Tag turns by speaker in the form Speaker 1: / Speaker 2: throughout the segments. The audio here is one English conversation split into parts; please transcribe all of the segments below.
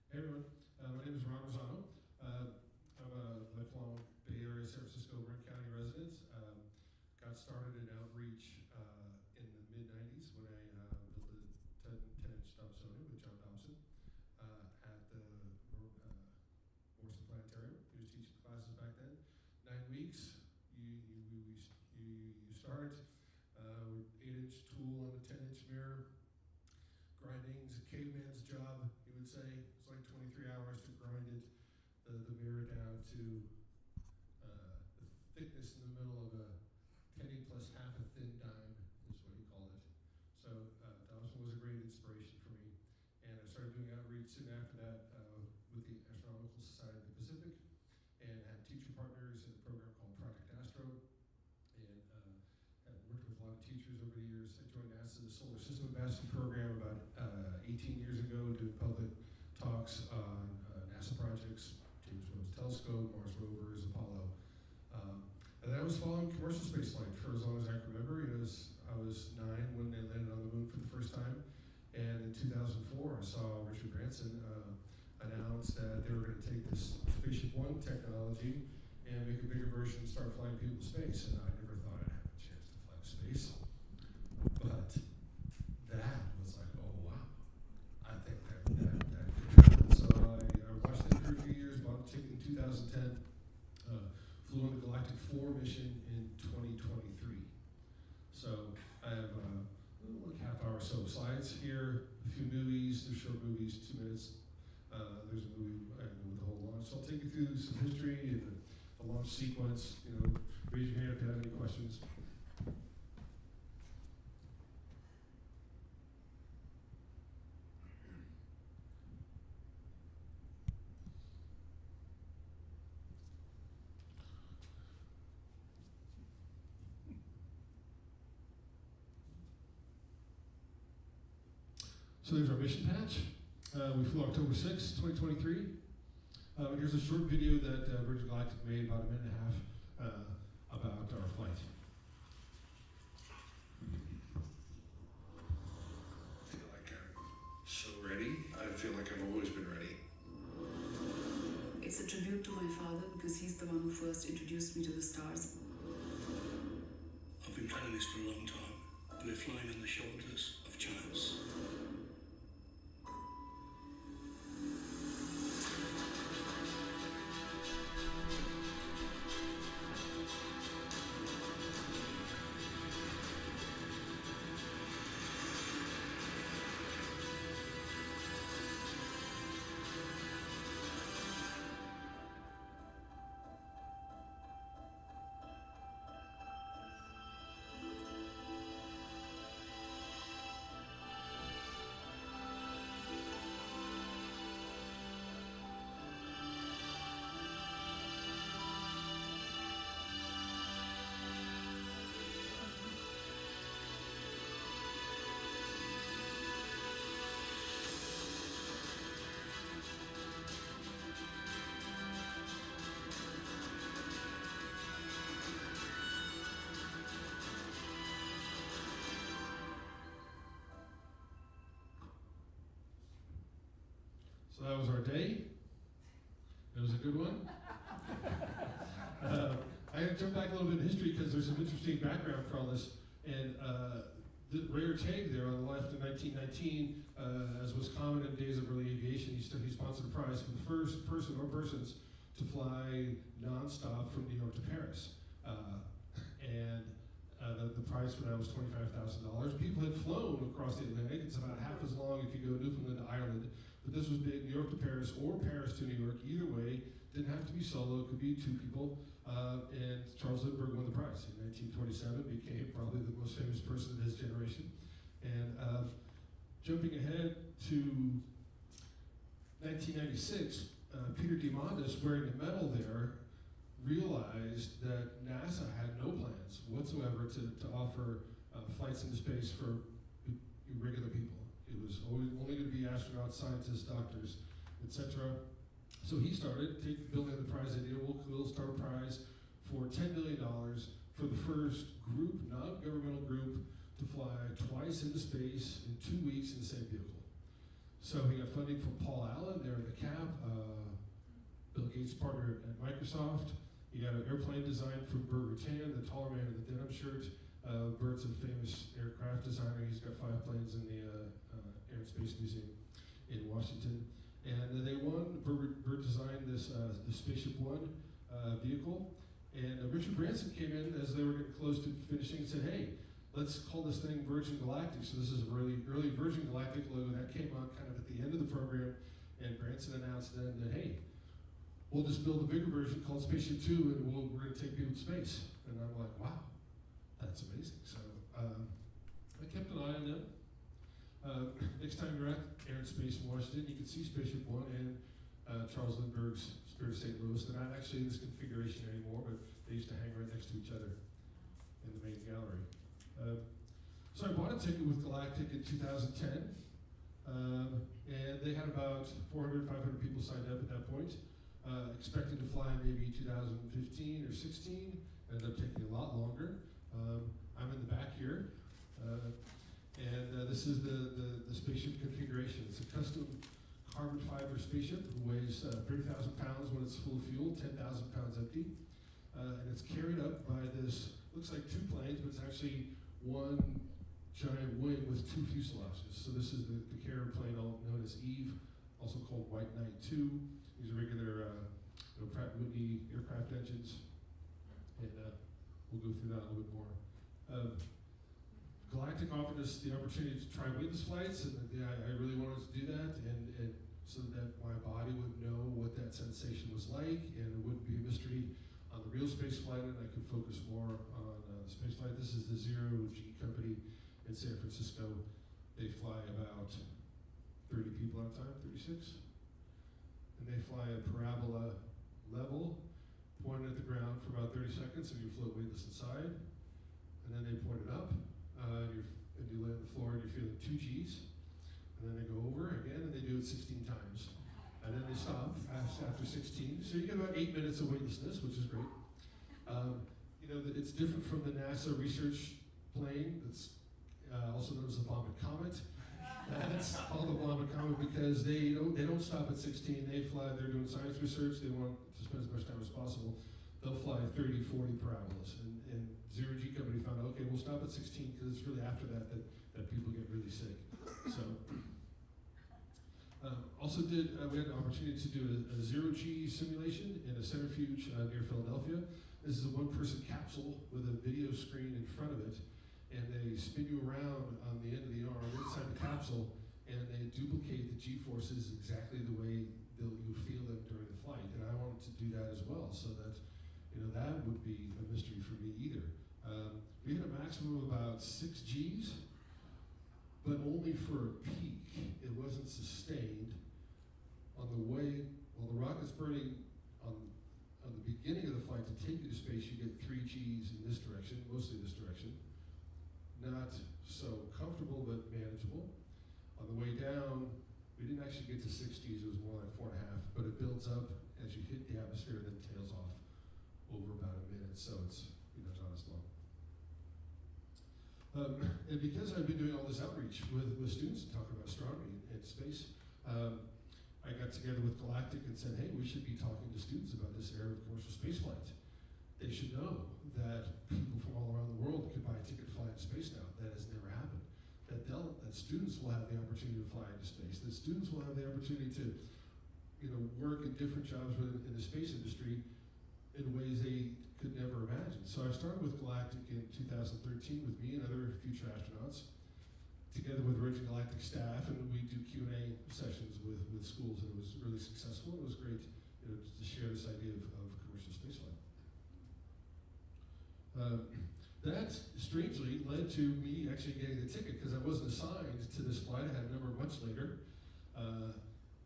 Speaker 1: Hey everyone, my name is Rosano. I'm a lifelong Bay Area, San Francisco, Marin County resident. Got started in outreach in the mid 90s when I built a 10-inch Dobsonian with John Dobson at the Morrison Planetarium. He was teaching classes back then. 9 weeks, you start with 8-inch tool on a 10-inch mirror. Grinding is a caveman's job, you would say. It's like 23 hours to grind the mirror down to the thickness in the middle of a penny plus half a thin dime, is what he called it. So Dobson was a great inspiration for me. And I started doing outreach soon after that with the Astronomical Society of the Pacific, and had teacher partners in a program called Project Astro, and have worked with a lot of teachers over the years. I joined NASA's Solar System Ambassador Program about 18 years ago, doing public talks on NASA projects, James Webb Telescope, Mars rovers, Apollo. And I was following commercial spaceflight for as long as I can remember. I was 9 when they landed on the moon for the first time. And in 2004, I saw Richard Branson announce that they were going to take this Spaceship One technology and make a bigger version and start flying people to space. And I never thought I'd have a chance to fly to space. But that was like, oh wow, I think that could happen. So I watched it for a few years, bought a ticket in 2010, flew on the Galactic 4 mission in 2023. So I have like half hour or so of slides here, a few movies, they're short movies, 2 minutes. There's a movie with the whole launch. So I'll take you through some history and the launch sequence. Raise your hand if you have any questions. So there's our mission patch. We flew October 6, 2023. Here's a short video that Virgin Galactic made about a minute and a half about our flight. I feel like I'm so ready. I feel like I've always been ready.
Speaker 2: It's a tribute to my father because he's the one who first introduced me to the stars.
Speaker 3: I've been planning this for a long time. We're flying on the shoulders of giants.
Speaker 1: So that was our day. It was a good one. I have to jump back a little bit in history because there's some interesting background for all this. And the Ray Ortega there on the left in 1919, as was common in days of early aviation, he sponsored a prize for the first person or persons to fly nonstop from New York to Paris. And the prize for that was $25,000. People had flown across the Atlantic. It's about half as long if you go Newfoundland to Ireland. But this was big, New York to Paris or Paris to New York. Either way, didn't have to be solo, it could be 2 people. And Charles Lindbergh won the prize in 1927, became probably the most famous person of his generation. And jumping ahead to 1996, Peter Diamandis, wearing the medal there, realized that NASA had no plans whatsoever to offer flights into space for regular people. It was only going to be astronauts, scientists, doctors, etc. So he started building the prize idea. We'll start a prize for $10 million for the first group, non-governmental group, to fly twice into space in 2 weeks in the same vehicle. So he got funding from Paul Allen there in the cab, Bill Gates' partner at Microsoft. He got an airplane design from Burt Rutan, the taller man in the denim shirt. Burt's a famous aircraft designer. He's got 5 planes in the Air and Space Museum in Washington. And they won. Burt designed this the Spaceship One vehicle. And Richard Branson came in as they were getting close to finishing and said, hey, let's call this thing Virgin Galactic. So this is a really early Virgin Galactic logo that came out kind of at the end of the program. And Branson announced then that, hey, we'll just build a bigger version called Spaceship Two, and we're going to take people to space. And I'm like, wow, that's amazing. So I kept an eye on them. Next time you're at Air and Space in Washington, you can see Spaceship One and Charles Lindbergh's Spirit of St. Louis. They're not actually in this configuration anymore, but they used to hang right next to each other in the main gallery. So I bought a ticket with Galactic in 2010, and they had about 400, 500 people signed up at that point. Expected to fly maybe 2015 or 16, ended up taking a lot longer. I'm in the back here, and this is the spaceship configuration. It's a custom carbon fiber spaceship. It weighs 30,000 pounds when it's full of fuel, 10,000 pounds empty. And it's carried up by this, looks like 2 planes, but it's actually one giant wing with 2 fuselages. So this is the carrier plane known as Eve, also called White Knight 2. These are regular Pratt & Whitney aircraft engines. And we'll go through that a little bit more. Galactic offered us the opportunity to try weightless flights, and I really wanted to do that, and so that my body would know what that sensation was like, and it wouldn't be a mystery on the real space flight, and I could focus more on the space flight. This is the Zero G company in San Francisco. They fly about 30 people at a time, 36. And they fly a parabola level, pointed at the ground for about 30 seconds, and you float weightless inside. And then they point it up, and you lay on the floor, and you're feeling 2 Gs. And then they go over again, and they do it 16 times. And then they stop after 16. So you get about 8 minutes of weightlessness, which is great. It's different from the NASA research plane that's also known as the Vomit Comet. It's called the Vomit Comet because they don't stop at 16. They fly, they're doing science research. They want to spend as much time as possible. They'll fly 30, 40 parabolas. And Zero G Company found out, okay, we'll stop at 16 because it's really after that people get really sick. So, we had an opportunity to do a Zero G simulation in a centrifuge near Philadelphia. This is a 1-person capsule with a video screen in front of it, and they spin you around on the end of the arm inside the capsule, and they duplicate the G-forces exactly the way you feel them during the flight. And I wanted to do that as well, so that that would be a mystery for me either. We had a maximum of about 6 Gs, but only for a peak. It wasn't sustained. On the way, while the rocket's burning on the beginning of the flight to take you to space, you get 3 Gs in this direction, mostly this direction. Not so comfortable, but manageable. On the way down, we didn't actually get to 6 Gs, it was more like 4.5, but it builds up as you hit the atmosphere and then tails off over about a minute, so it's not as long. And because I've been doing all this outreach with students and talking about astronomy and space, I got together with Galactic and said, hey, we should be talking to students about this era of commercial spaceflight. They should know that people from all around the world can buy a ticket to fly into space now. That has never happened. That students will have the opportunity to fly into space. That students will have the opportunity to work in different jobs in the space industry in ways they could never imagine. So I started with Galactic in 2013 with me and other future astronauts, together with Virgin Galactic staff, and we do Q&A sessions with schools, and it was really successful. It was great to share this idea of commercial spaceflight. That strangely led to me actually getting the ticket because I wasn't assigned to this flight. I had a number months later.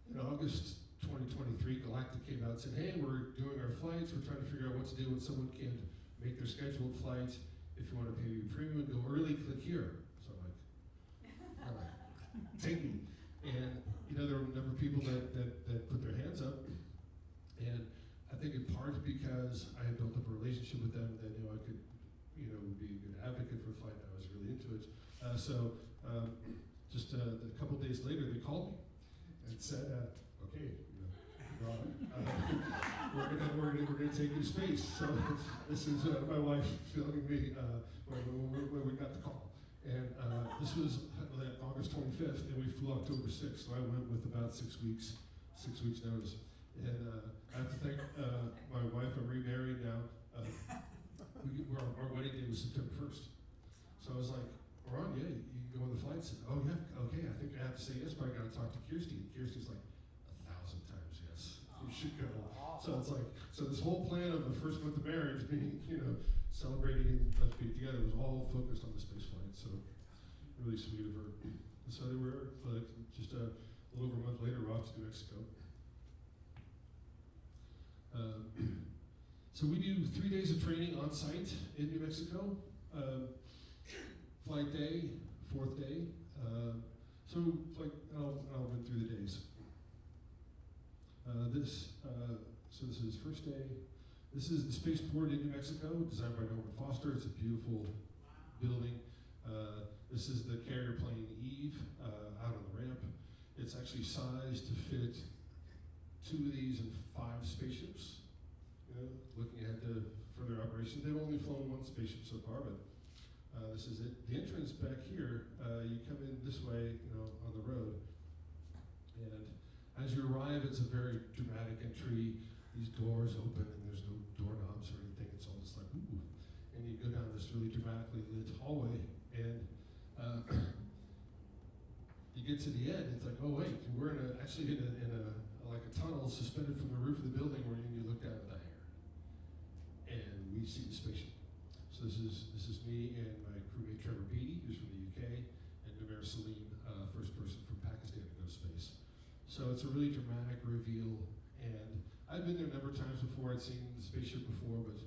Speaker 1: In August 2023, Galactic came out and said, hey, we're doing our flights. We're trying to figure out what to do when someone can't make their scheduled flight. If you want to pay your premium, go early, click here. So I'm like, all right, take me. And there were a number of people that put their hands up. And I think in part because I had built up a relationship with them, that I could be a good advocate for a flight. I was really into it. Just a couple days later, they called me. and said, okay, Ron, we're gonna take you to space. So this is my wife filming me when we got the call. And this was August 25th, and we flew October 6th, so I went with about 6 weeks notice. And I have to thank my wife. I'm remarried now. Our wedding day was September 1st. So I was like, Ron, yeah, you can go on the flight. Said, oh yeah, okay, I think I have to say yes, but I got to talk to Kirsty. And Kirsty's like, 1,000 times yes, you should go. So it's like, so this whole plan of the first month of marriage being, celebrating and us being together was all focused on the space flight. So really sweet of her. And so they were like, just a little over a month later, we're off to New Mexico. So we do 3 days of training on site in New Mexico. Flight day, 4th day. So I'll run through the days. So this is first day. This is the spaceport in New Mexico, designed by Norman Foster. It's a beautiful building. This is the carrier plane Eve out on the ramp. It's actually sized to fit 2 of these and 5 spaceships. Looking ahead to further operations. They've only flown 1 spaceship so far, but this is it. The entrance back here, you come in this way, on the road. And as you arrive, it's a very dramatic entry. These doors open and there's no doorknobs or anything. It's all just like, ooh. And you go down this really dramatically lit hallway, and you get to the end. It's like, oh wait, we're actually in a like a tunnel suspended from the roof of the building where you look down at the hangar, and we see the spaceship. So this is me and my crewmate Trevor Beatty, who's from the UK, and Numair Salim, first person from Pakistan to go to space. So it's a really dramatic reveal, and I've been there a number of times before. I'd seen the spaceship before, but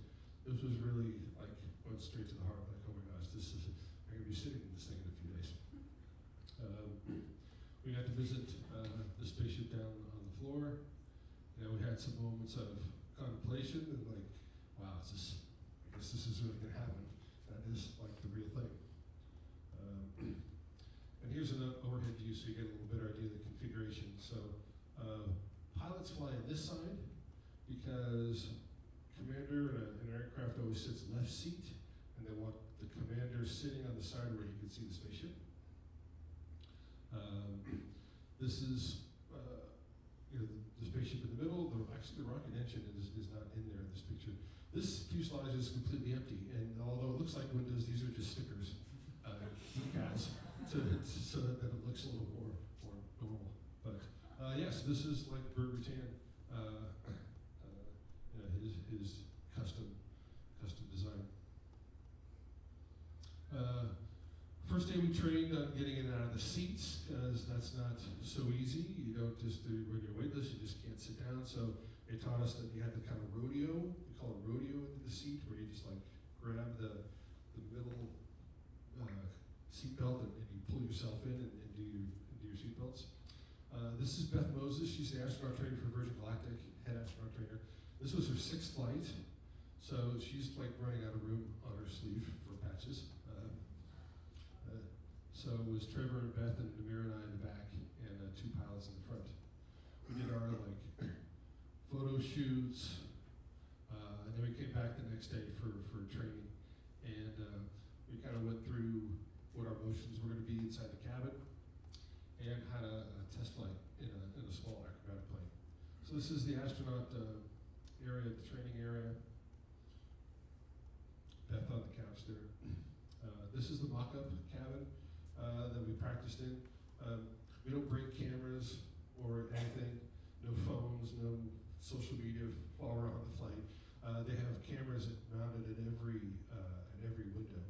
Speaker 1: this was really like went straight to the heart. Like, oh my gosh, I'm gonna be sitting in this thing in a few days. We got to visit the spaceship down on the floor. We had some moments of contemplation and like, wow, I guess this is really gonna happen. That is like the real thing. And here's an overhead view so you get a little better idea of the configuration. So pilots fly on this side because commander in an aircraft always sits left seat, and they want the commander sitting on the side where you can see the spaceship. This is the spaceship in the middle. Actually, the rocket engine is not in there in this picture. This fuselage is completely empty, and although it looks like windows, these are just stickers, decals, so that it looks a little more normal. But yes, this is like Bert Rutan, his custom design. First day we trained on getting in and out of the seats, because that's not so easy. You don't just when you're weightless, you just can't sit down. So they taught us that you had to kind of rodeo. We call it rodeo into the seat, where you just like grab the middle seat belt and you pull yourself in and do your seat belts. This is Beth Moses. She's the astronaut trainer for Virgin Galactic, head astronaut trainer. This was her 6th flight, so she's like running out of room on her sleeve for patches. So it was Trevor and Beth and Numair and I in the back, and 2 pilots in the front. We did our photo shoots, and then we came back the next day for training, and we kind of went through what our motions were going to be inside the cabin, and had a test flight in a small acrobatic plane. So this is the astronaut area, the training area. Beth on the couch there. This is the mock-up cabin that we practiced in. We don't bring cameras or anything, no phones, no social media while we're on the flight. They have cameras mounted at every window,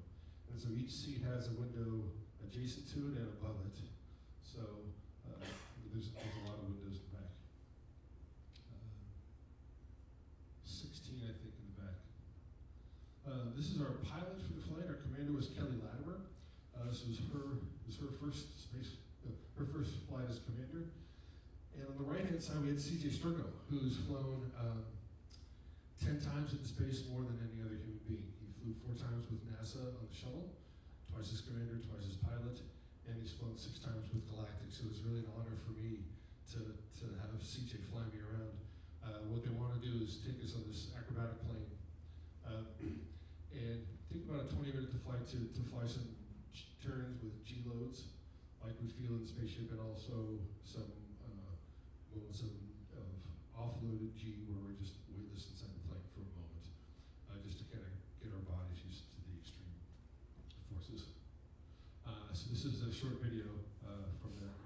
Speaker 1: and so each seat has a window adjacent to it and above it. So there's a lot of windows in the back. 16, I think, in the back. This is our pilot for the flight. Our commander was Kelly Latimer. This was her first flight as commander. And on the right-hand side, we had CJ Sturgo, who's flown 10 times into space more than any other human being. He flew 4 times with NASA on the shuttle, twice as commander, twice as pilot, and he's flown 6 times with Galactic. So it was really an honor for me to want to do is take us on this acrobatic plane, and take about a 20-minute flight to fly some turns with G loads, like we feel in the spaceship, and also some moments of offloaded G where we're just weightless inside the plane for a moment, just to kind of get our bodies used to the extreme forces. So this is a short video from that.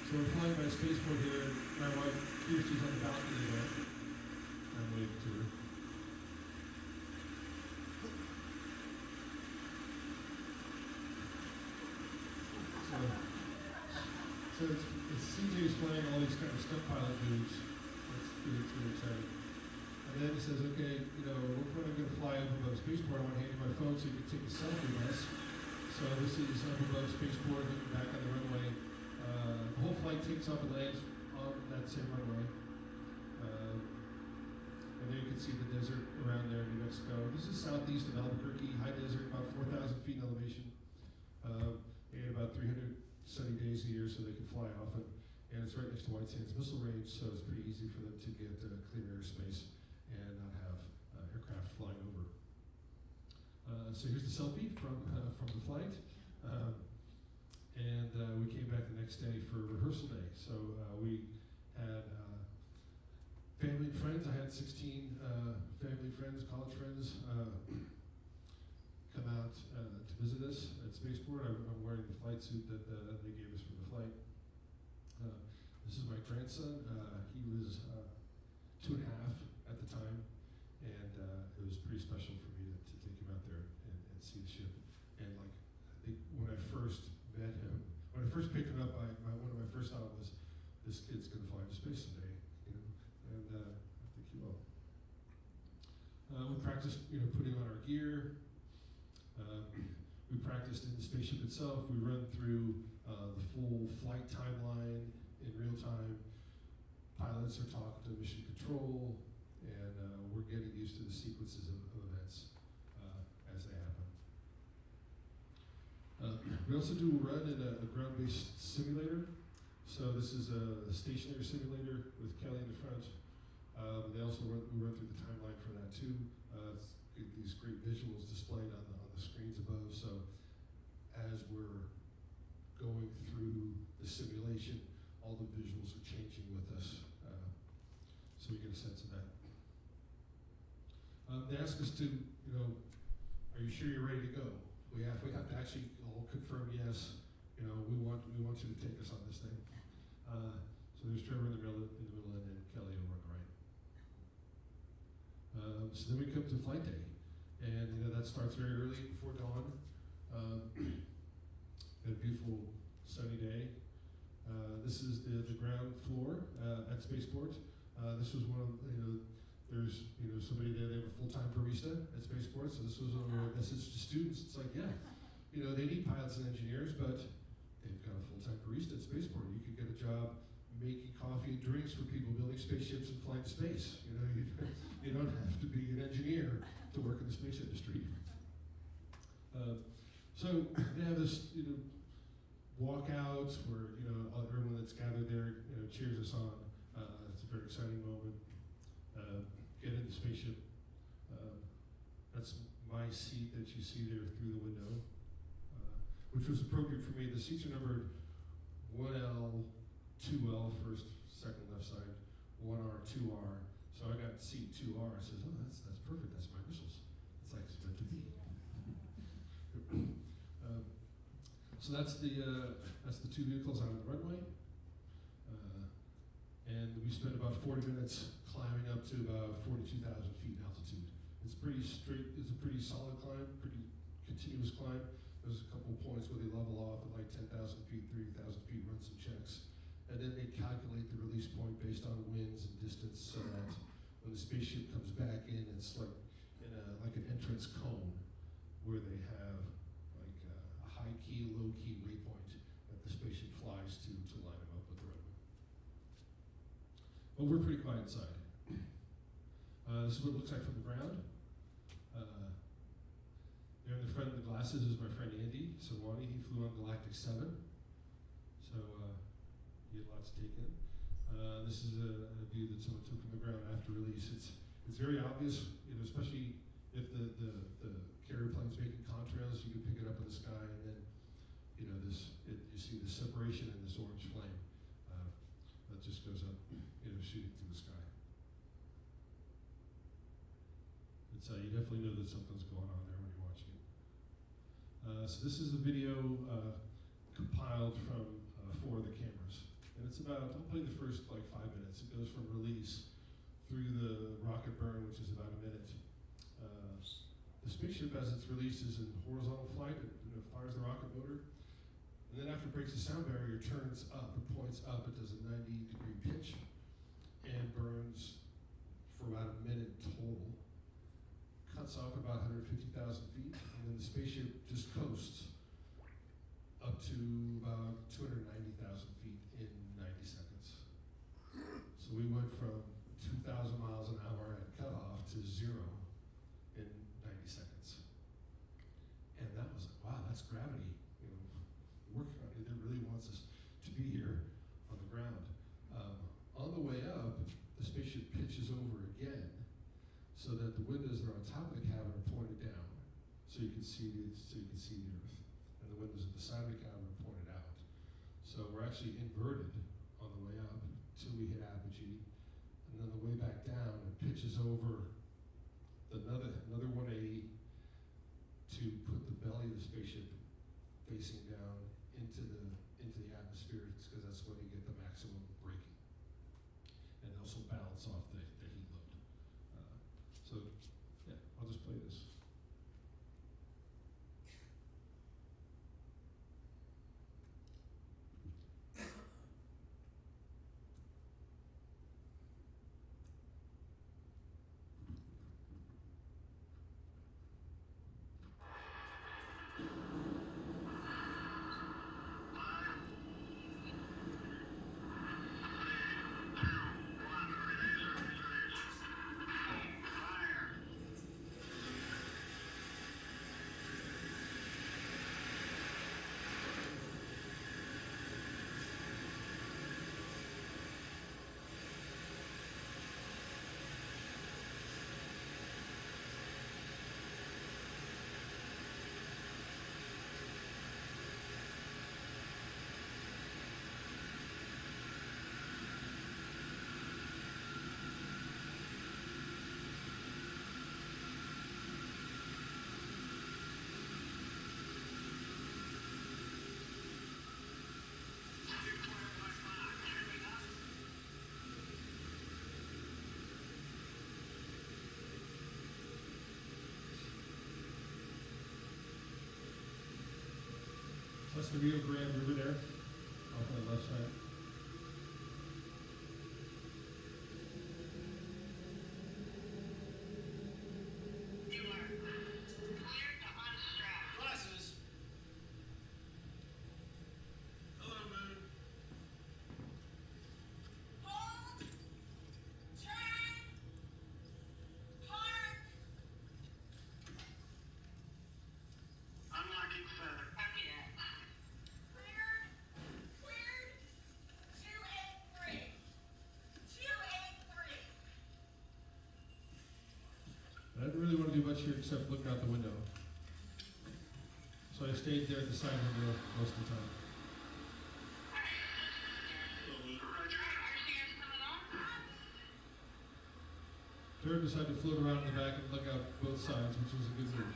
Speaker 1: So we're flying by a spaceport here. My wife, Kirsty's on the balcony there. I'm waving to her. So it's CJ's flying all these kind of stunt pilot dudes. It's really exciting. And then he says, okay, you know, at one point I'm going to fly up above the spaceport. I want to hand you my phone so you can take a selfie with us. So this is up above the spaceport, looking back on the runway. The whole flight takes off and lands on that same runway. And there you can see the desert around there in New Mexico. This is southeast of Albuquerque, high desert, about 4,000 feet in elevation. They get about 300 sunny days a year, so they can fly often. And it's right next to White Sands Missile Range, so it's pretty easy for them to get clear airspace and not have aircraft flying over. So here's the selfie from the flight. And we came back the next day for rehearsal day. So we had family and friends. I had 16 family friends, college friends, come out to visit us at Spaceport. I'm wearing the flight suit that they gave us for the flight. This is my grandson. He was 2.5 at the time, and it was pretty special for me to take him out there and see the ship. And like, I think when I first met him, when I first picked him up, one of my first thoughts was, this kid's gonna fly into space someday, you know, and I think he will. We practiced, you know, putting on our gear. We practiced in the spaceship itself. We run through the full flight timeline in real time. Pilots are talking to mission control, and we're getting used to the sequences of events as they happen. We also do a run in a ground-based simulator. So this is a stationary simulator with Kelly in the front. We run through the timeline for that too. These great visuals displayed on the screens above. So as we're going through the simulation, all the visuals are changing with us. So we get a sense of that. They ask us to, you know, are you sure you're ready to go? We have to actually all confirm yes. You know, we want you to take us on this thing. So there's Trevor in the middle, and then Kelly over on the right. So then we come to flight day, and you know that starts very early before dawn. A beautiful sunny day. This is the ground floor at Spaceport. This was one of there's somebody there. They have a full-time barista at Spaceport, so this was a message to students. It's like, yeah, you know, they need pilots and engineers, but they've got a full-time barista at Spaceport. You could get a job making coffee and drinks for people building spaceships and flying to space. You know, you don't have to be an engineer to work in the space industry. So they have this, you know, walkout where, you know, everyone that's gathered there, you know, cheers us on. It's a very exciting moment. Get in the spaceship. That's my seat that you see there through the window, which was appropriate for me. The seats are numbered 1L, 2L, first, second, left side, 1R, 2R. So I got seat 2R. I says, oh, that's perfect. That's my initials. It's like it's meant to be. So that's the two vehicles out on the runway. And we spent about 40 minutes climbing up to about 42,000 feet altitude. It's pretty straight, it's a pretty solid climb, pretty continuous climb. There's a couple of points where they level off at like 10,000 feet, 30,000 feet, run some checks. And then they calculate the release point based on winds and distance so that when the spaceship comes back in, it's like in like an entrance cone where they have like a high key, low key waypoint that the spaceship flies to line them up with the runway. But we're pretty quiet inside. This is what it looks like from the ground. There in the friend in the glasses is my friend Andy Sawani. He flew on Galactic 7. So he had lots to take in. This is a view that someone took from the ground after release. It's very obvious, you know, especially if the carrier plane's making contrails, you can pick it up in the sky, and then, you know, you see the separation in this orange flame that just goes up, you know, shooting through the sky. It's you definitely know that something's going on there when you're watching it. So this is a video compiled from 4 of the cameras. And it's about, I'll play the first like 5 minutes. It goes from release through the rocket burn, which is about a minute. The spaceship, as it's released, is in horizontal flight. It fires the rocket motor. And then after it breaks the sound barrier, it turns up, it points up, it does a 90-degree pitch, and burns for about a minute total. Cuts off about 150,000 feet, and then the spaceship just coasts up to about 290,000 feet in 90 seconds. So we went from 2,000 miles an hour at cutoff to 0 in 90 seconds. And that was like, wow, that's gravity. You know, working on it, it really wants us to be here on the ground. On the way up, the spaceship pitches over again, so that the windows that are on top of the cabin are pointed down, so you can see the Earth, and the windows at the side of the cabin are pointed out. So we're actually inverted on the way up till we hit apogee, and then the way back down, it pitches over another 180 to put the belly of the spaceship facing down into the atmosphere, because that's when you get the maximum braking, and also balance off the heat load. So, yeah, I'll just play this. That's the Rio Grande River there, off on the left side.
Speaker 4: You are cleared to unstrap.
Speaker 1: Glasses. Hello, Moon.
Speaker 4: Hold. Turn. Park. Unlocking feather. Copy that. Cleared. Cleared. 283. 283.
Speaker 1: I didn't really want to do much here except look out the window. So I stayed there at the side window most of the time.
Speaker 4: RCS coming on?
Speaker 1: Jared decided to float around in the back and look out both sides, which was a good move.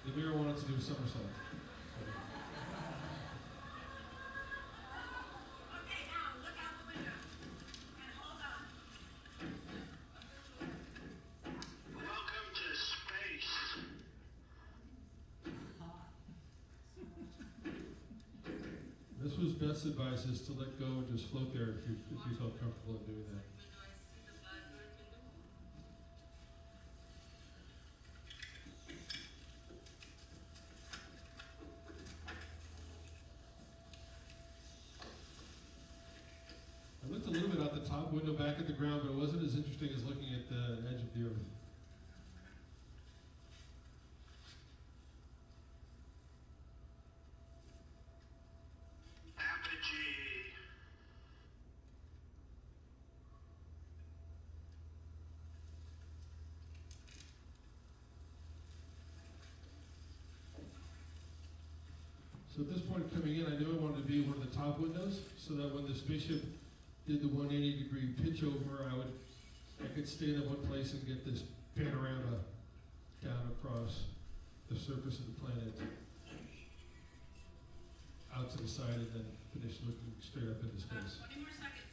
Speaker 1: The mirror wanted to do a somersault.
Speaker 4: Okay, now look out the window. And hold on. Welcome to space.
Speaker 1: This was Beth's advice, is to let go and just float there if you felt comfortable in doing that. I looked a little bit out the top window back at the ground, but it wasn't as interesting as looking at the edge of the Earth. So at this point coming in, I knew I wanted to be one of the top windows, so that when the spaceship did the 180-degree pitch over, I could stay in one place and get this panorama down across the surface of the planet, out to the side, and then finish looking straight up into space.
Speaker 4: 20 more seconds.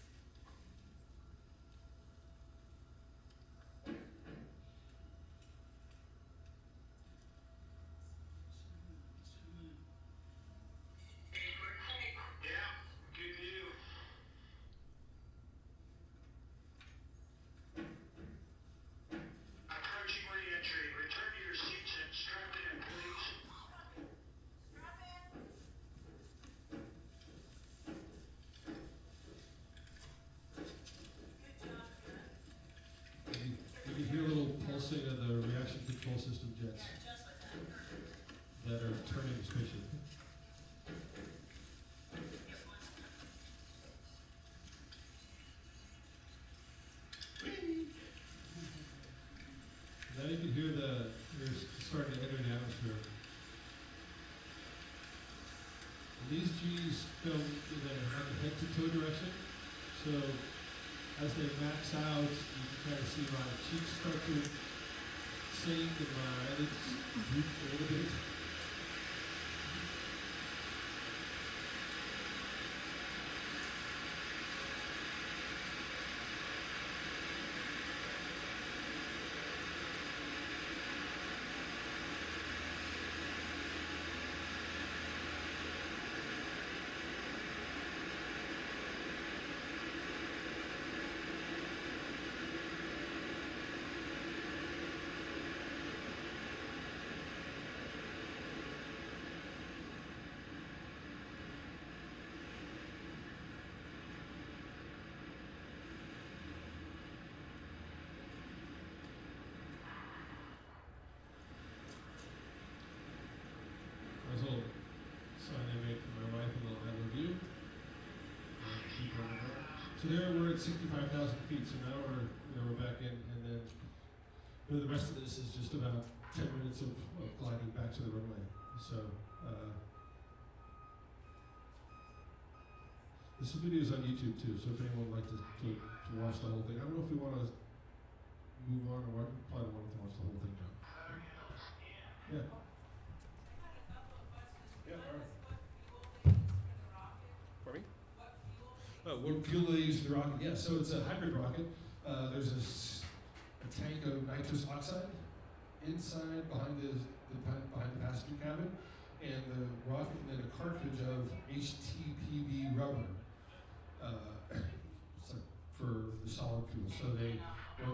Speaker 3: Yeah, good view. Approaching re-entry. Return to your seats and strap in, please.
Speaker 4: Strap in. Good job, Aaron.
Speaker 1: You can hear a little pulsing of the reaction control system jets
Speaker 4: Yeah, just like that. Perfect.
Speaker 1: that are turning the spaceship.
Speaker 4: Get one.
Speaker 1: Now you can hear you're starting to enter the atmosphere. And these G's go in a head to toe direction, so as they max out, you can kind of see my cheeks start to sink and my eyelids droop a little bit. There's a little sign I made for my wife, a little I love you. So there we're at 65,000 feet, so now we're back in, and then the rest of this is just about 10 minutes of gliding back to the runway. So this video is on YouTube too, so if anyone would like to watch the whole thing, I don't know if we want to move on or what, probably want to watch the whole thing now. Yeah. Yeah, all right. For me? What fuel they use for the rocket? Yeah, so it's a hybrid rocket. There's a tank of nitrous oxide inside behind the passenger cabin, and the rocket, and then a cartridge of HTPB rubber for the solid fuel. So when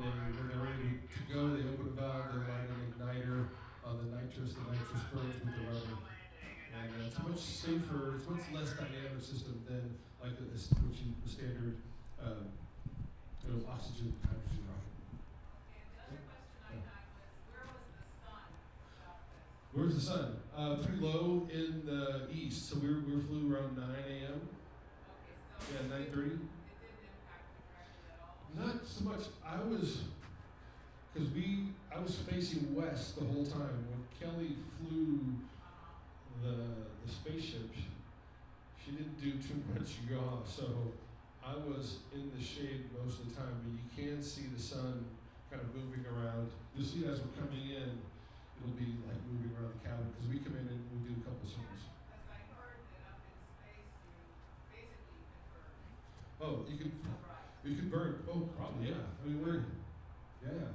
Speaker 1: they're ready to go, they open a valve, they light an igniter on the nitrous burns with the rubber. And it's much safer, it's much less dynamic system than like the standard oxygen hydrogen rocket.
Speaker 4: Okay, the other question I had was,
Speaker 1: Where's the sun? Pretty low in the east, so we flew around 9 a.m.
Speaker 4: Okay, so
Speaker 1: Yeah, 9:30.
Speaker 4: it didn't impact you directly at all?
Speaker 1: Not so much. I was facing west the whole time. When Kelly flew the spaceship, she didn't do too much yaw, so I was in the shade most of the time. But you can see the sun kind of moving around. You'll see as we're coming in, it'll be like moving around the cabin because we come in and we do a couple circles.
Speaker 4: Because I heard that up in space you basically can burn.
Speaker 1: Oh, you can
Speaker 4: So bright.
Speaker 1: you can burn. Oh, probably yeah. I mean we're yeah.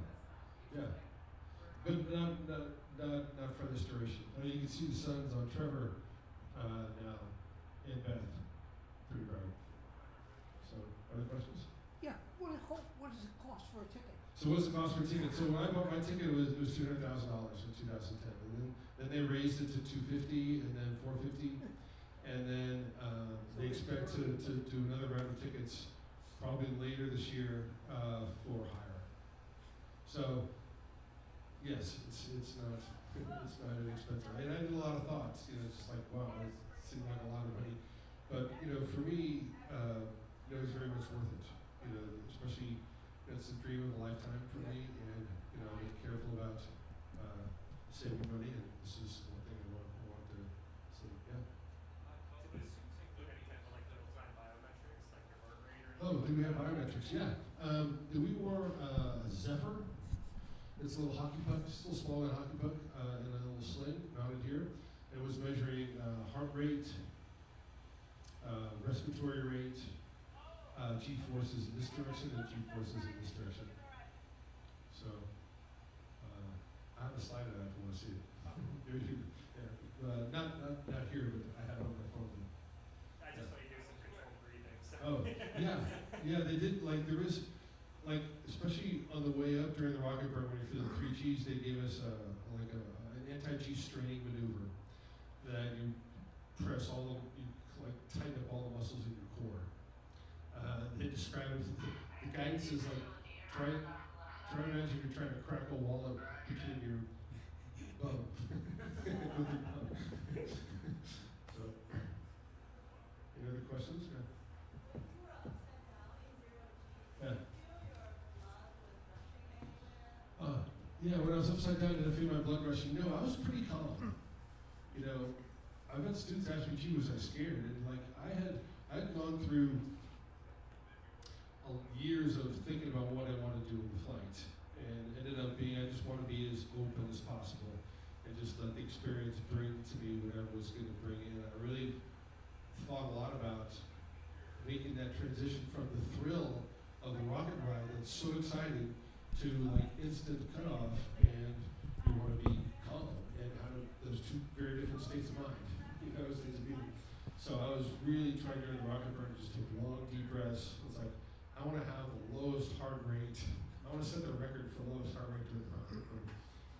Speaker 4: That's not
Speaker 1: Yeah. But not for this duration. I mean, you can see the sun's on Trevor now, and Beth, pretty bright. So, other questions?
Speaker 5: Yeah, what does it cost for a ticket?
Speaker 1: So, what's the cost for a ticket? So, when I bought my ticket, it was $200,000 in 2010, and then they raised it to $250, and then $450, and then they expect to do another round of tickets probably later this year for higher. So. Yes, it's not inexpensive. And I did a lot of thoughts, it's just like, wow, it seemed like a lot of money. But, for me, it's very much worth it. Especially, it's a dream of a lifetime for me, and, I'm being careful about saving money, and this is one thing I want to say, yeah. we have biometrics? Yeah. We wore Zephyr. It's a little hockey puck, still smaller than a hockey puck, in a little sling mounted here. It was measuring heart rate, respiratory rate, G-forces in this direction and G-forces in this direction. So, I have a slide of that if you want to see it. Yeah. Not here, but I have it on my phone.
Speaker 6: I just saw you do some controlled breathing. So.
Speaker 1: Oh, yeah. Yeah, they did, like, there is, like, especially on the way up during the rocket burn, when you feel the 3 Gs, they gave us an anti-G straining maneuver that you press you like tighten up all the muscles in your core. They describe it, the guidance is like, try to imagine you're trying to crack a wallet between your bum. With your bum. So, any other questions? Yeah. Yeah, when I was upside down, did I feel my blood rushing? No, I was pretty calm. You know, I've had students ask me, gee, was I scared? And like, I'd gone through years of thinking about what I want to do in the flight. And ended up being, I just want to be as open as possible. And just let the experience bring to me whatever was going to bring in. I really thought a lot about making that transition from the thrill of the rocket ride that's so exciting to like instant cutoff, and you want to be calm, and how to, those two very different states of mind, states of being. So I was really trying during the rocket burn to just take long, deep breaths. It's like, I want to have the lowest heart rate. I want to set the record for lowest heart rate during the rocket burn.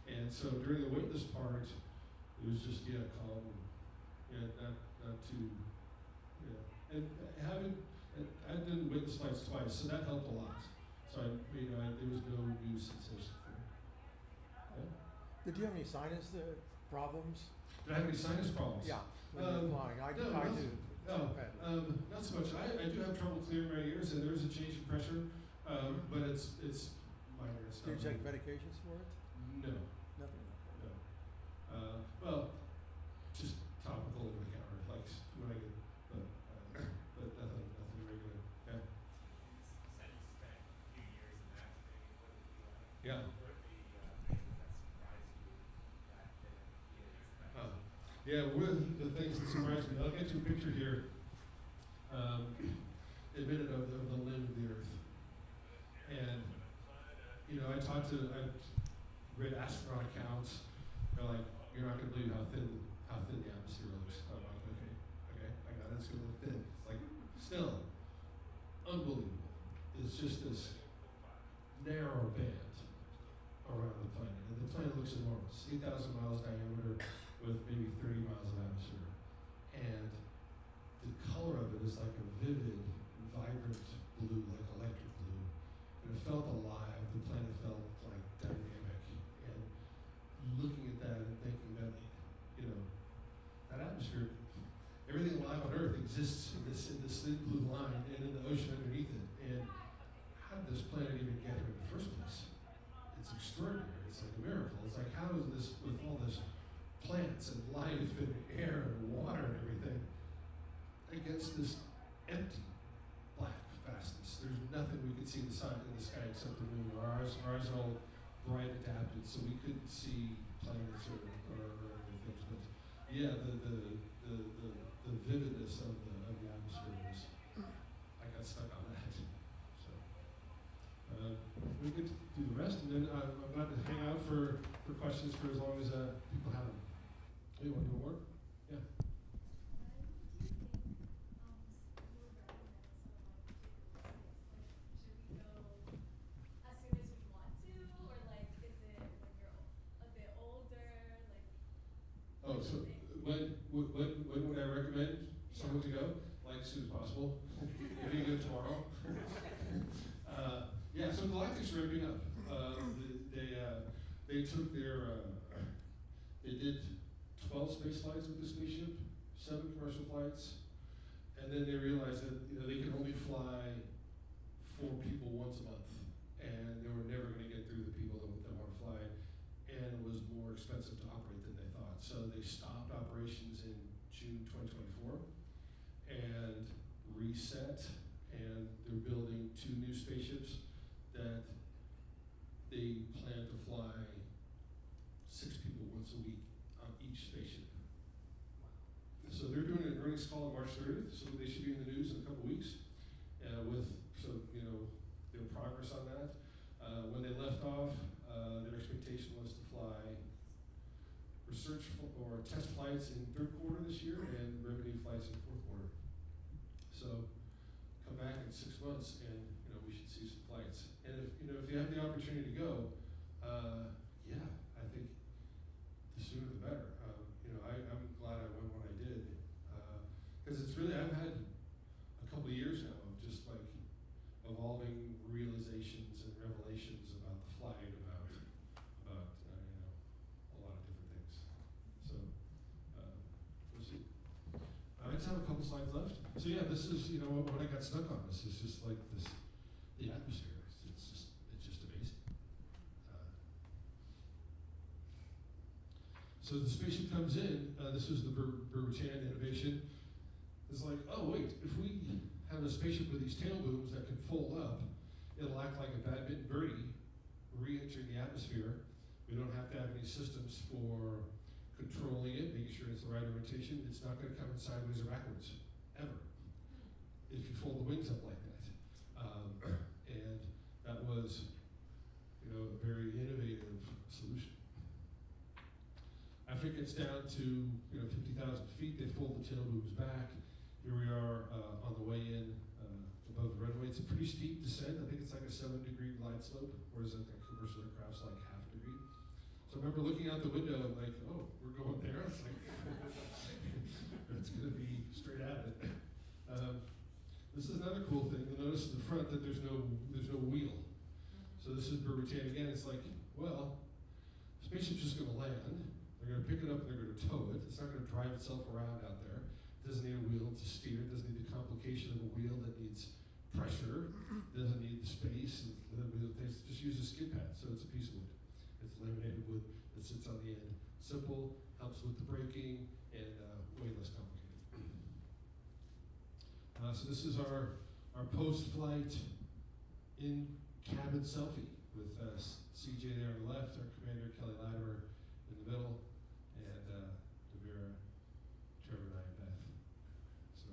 Speaker 1: And so during the weightless part, it was just, calm, and not too, and I've done weightless flights twice, so that helped a lot. So there was no new sensation for me. Yeah.
Speaker 5: Did you have any sinus problems?
Speaker 1: Did I have any sinus problems?
Speaker 5: Yeah, when you were flying. I do.
Speaker 1: No, not so much. I do have trouble clearing my ears, and there is a change in pressure, but it's minor. It's
Speaker 5: Do you take medications for it?
Speaker 1: No.
Speaker 5: Nothing.
Speaker 1: No. Well, just topical over the counter, like when I get, but nothing regular. Yeah.
Speaker 6: You said you spent a few years in acting. What did you
Speaker 1: Yeah.
Speaker 6: What were the things that surprised you that you didn't expect?
Speaker 1: Yeah, one of the things that surprised me, I'll get to a picture here, admitted of the limb of the earth. And, I read astronaut accounts, they're like, you're not gonna believe how thin the atmosphere looks. I'm like, okay, I got it, it's gonna look thin. It's like, still, unbelievable. It's just this narrow band around the planet. And the planet looks enormous, 8,000 miles diameter with maybe 30 miles of atmosphere. And the color of it is like a vivid, vibrant blue, like electric blue. And it felt alive, the planet felt like dynamic. And looking at that and thinking that, that atmosphere, everything alive on Earth exists in this thin blue line and in the ocean underneath it. And how did this planet even get here in the first place? It's extraordinary. It's like a miracle. It's like, how is this, with all this plants and life and air and water and everything, against this empty black vastness? There's nothing we could see in the sky except the moon. Ours is all bright adapted, so we couldn't see planets or other things. But yeah, the vividness of the atmosphere was, I got stuck on that. So we could do the rest, and then I'm glad to hang out for questions for as long as people have them. Hey, want to do more? Yeah. Oh, so when would I recommend someone to go? Like as soon as possible. If you go tomorrow. Yeah, so Galactic's ramping up. They took they did 12 space flights with the spaceship, 7 commercial flights, and then they realized that they could only fly 4 people once a month, and they were never going to get through the people that want to fly, and it was more expensive to operate than they thought. So they stopped operations in June 2024 and reset and they're building 2 new spaceships that they plan to fly 6 people once a week on each spaceship. So they're doing an earnings call on March 30th, so they should be in the news in a couple weeks with their progress on that. When they left off, their expectation was to fly research or test flights in 3rd quarter this year and revenue flights in 4th quarter. So come back in 6 months and we should see some flights. And if you have the opportunity to go, yeah, I think the sooner the better. I'm glad I went when I did, because it's really, I've had a couple of years now of just like evolving realizations and revelations about the flight, about a lot of different things. So we'll see. I just have a couple slides left. So yeah, this is what I got stuck on. This is just like this, the atmosphere. It's just amazing. So the spaceship comes in. This was the Bermutan innovation. It's like, oh wait, if we have a spaceship with these tail booms that can fold up, it'll act like a badminton birdie, re-entering the atmosphere. We don't have to have any systems for controlling it, making sure it's the right orientation. It's not going to come in sideways or backwards, ever, if you fold the wings up like that. And that was, a very innovative solution. After it gets down to 50,000 feet, they fold the tail booms back. Here we are on the way in above the runway. It's a pretty steep descent. I think it's like a 7-degree glide slope, whereas like a commercial aircraft's like half a degree. So I remember looking out the window like, oh, we're going there. It's like, it's going to be straight at it. This is another cool thing. You'll notice in the front that there's no wheel. So this is Bermutan again. It's like, well, spaceship's just going to land. They're going to pick it up and they're going to tow it. It's not going to drive itself around out there. It doesn't need a wheel to steer. It doesn't need the complication of a wheel that needs pressure. It doesn't need the space. It just uses skid pad, so it's a piece of wood. It's laminated wood that sits on the end. Simple, helps with the braking, and way less complicated. So this is our post-flight in-cabin selfie with CJ there on the left, our commander Kelly Latimer in the middle, and Devera, Trevor, and I, and Beth. So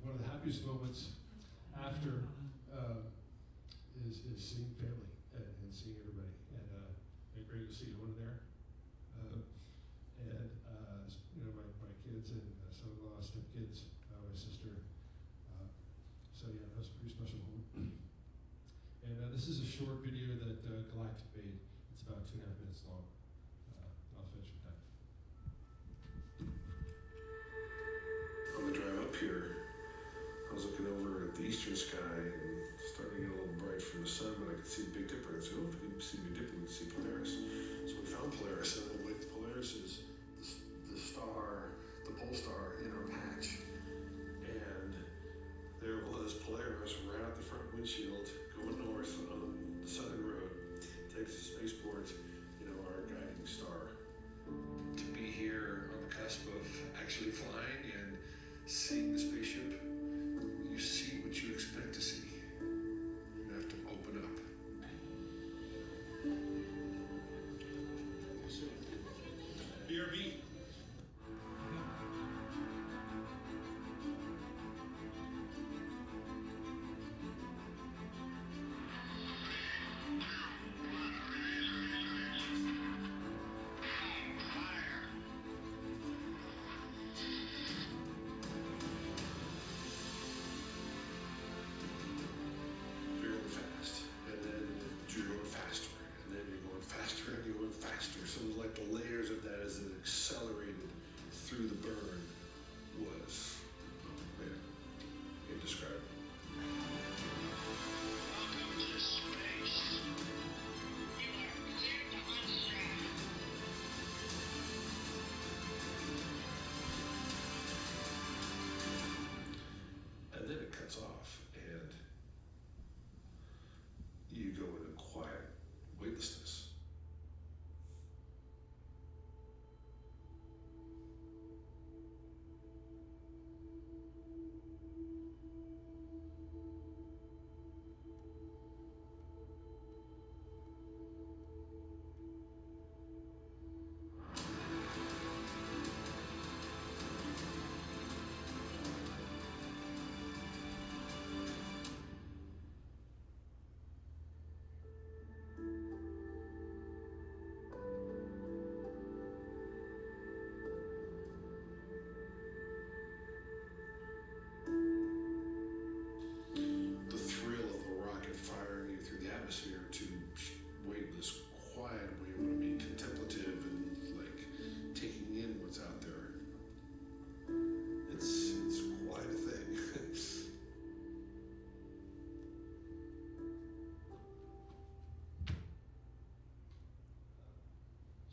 Speaker 1: one of the happiest moments after is seeing family and seeing everybody, and great to see everyone there. My kids and son-in-law, stepkids, my sister. So yeah, that was a pretty special moment. And this is a short video that Galactic made. It's about 2.5 minutes long. I'll finish with that.
Speaker 7: On the drive up here, I was looking over at the eastern sky and starting to get a little bright from the sun, but I could see the Big Dipper. I said, oh, if we can see the Big Dipper, we can see Polaris. So we found Polaris, and Polaris is the star, the pole star in our patch. And there was Polaris right out the front windshield going north on the southern road, takes the spaceport.